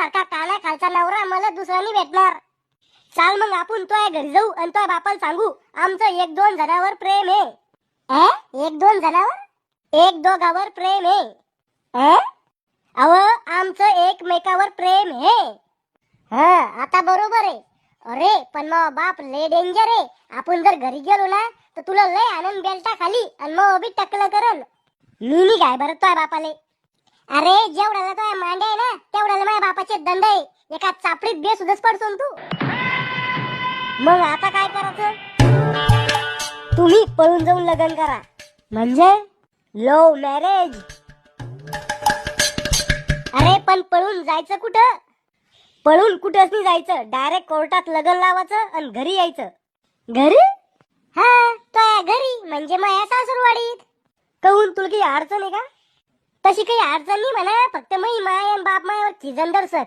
सारखा काना खालचा नवरा मला दुसऱ्यानी भेटणार. चाल मग आपण तोय घरी जाऊ आणि तोय बापाला सांगू आमचं 1-2 जणांवर प्रेम आहे. 1-2 जणांवर? 1-2 प्रेम आहे. अव आमचं एकमेकावर प्रेम आहे. हा आता बरोबर आहे. अरे पण मग बाप लय डेंजर आहे. आपण जर घरी गेलो ना तर तुला लय आनंद बेल्टा खाली आणि मग बी टकलं करल. मी काय बरं तोय बापाले. अरे जेवढ्याला तोय मांडे आहे ना तेवढ्याला माझ्या बापाचे दंड आहे. एका चापडीत बेसुदच पडतो तू. मग आता काय करायचं? तुम्ही पळून जाऊन लग्न करा. म्हणजे लव्ह मॅरेज. अरे पण पळून जायचं कुठं? पळून कुठंच नाही जायचं. डायरेक्ट कोर्टात लग्न लावायचं आणि घरी यायचं. घरी? हा तो घरी म्हणजे माझ्या सासूरवाडीत. कहून तुला काही अडचण आहे का? तशी काही अडचण नाही म्हणा. फक्त मी माय आणि बाप मायावर खिजंदर सर.